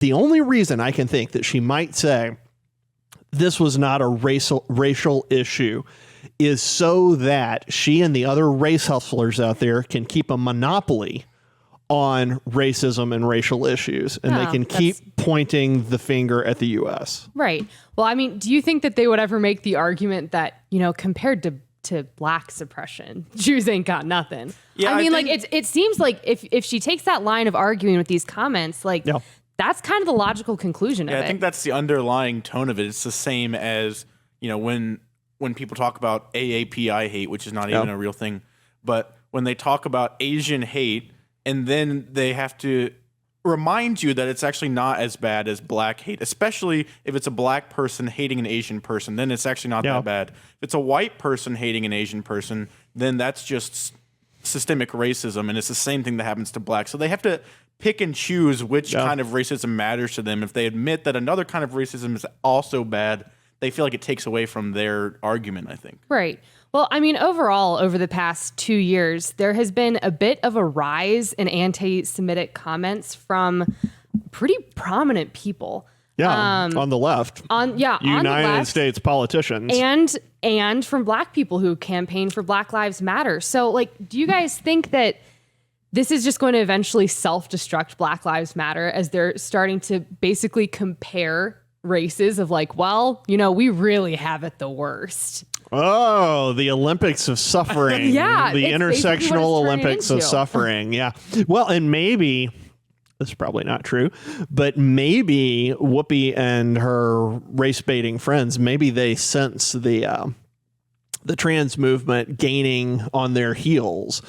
The only reason I can think that she might say this was not a racial issue is so that she and the other race hustlers out there can keep a monopoly on racism and racial issues, and they can keep pointing the finger at the U.S. Right. Well, I mean, do you think that they would ever make the argument that, you know, compared to black suppression, Jews ain't got nothing? Yeah, I mean, like, it seems like if she takes that line of arguing with these comments, like, that's kind of the logical conclusion of it. I think that's the underlying tone of it. It's the same as, you know, when people talk about AAPI hate, which is not even a real thing, but when they talk about Asian hate, and then they have to remind you that it's actually not as bad as black hate, especially if it's a black person hating an Asian person, then it's actually not that bad. If it's a white person hating an Asian person, then that's just systemic racism, and it's the same thing that happens to blacks. So they have to pick and choose which kind of racism matters to them. If they admit that another kind of racism is also bad, they feel like it takes away from their argument, I think. Right. Well, I mean, overall, over the past 2 years, there has been a bit of a rise in anti-Semitic comments from pretty prominent people. Yeah, on the left. United States politicians. And from black people who campaign for Black Lives Matter. So, like, do you guys think that this is just going to eventually self-destruct Black Lives Matter as they're starting to basically compare races of like, well, you know, we really have it the worst? Oh, the Olympics of suffering. The intersectional Olympics of suffering. Yeah. Well, and maybe, this is probably not true, but maybe Whoopi and her race baiting friends, maybe they sense the trans movement gaining on their heels,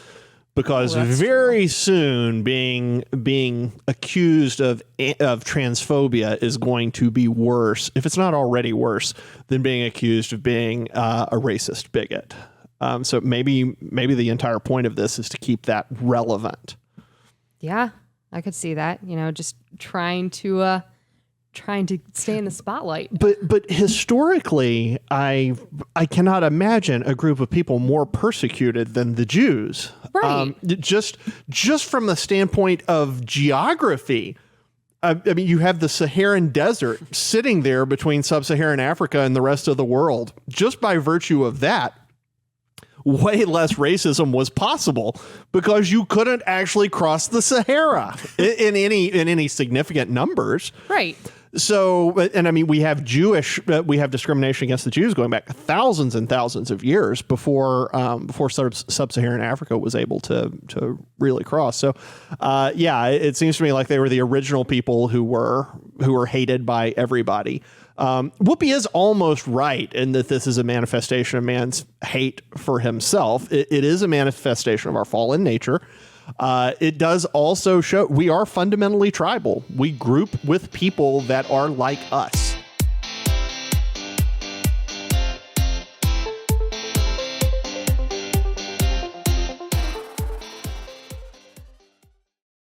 because very soon being accused of transphobia is going to be worse, if it's not already worse, than being accused of being a racist bigot. So maybe the entire point of this is to keep that relevant. Yeah, I could see that. You know, just trying to stay in the spotlight. But historically, I cannot imagine a group of people more persecuted than the Jews. Right. Just from the standpoint of geography. I mean, you have the Saharan desert sitting there between sub-Saharan Africa and the rest of the world. Just by virtue of that, way less racism was possible because you couldn't actually cross the Sahara in any significant numbers. Right. So, and I mean, we have discrimination against the Jews going back thousands and thousands of years before sub-Saharan Africa was able to really cross. So, it seems to me like they were the original people who were hated by everybody. Whoopi is almost right in that this is a manifestation of man's hate for himself. It is a manifestation of our fallen nature. It does also show we are fundamentally tribal. We group with people that are like us.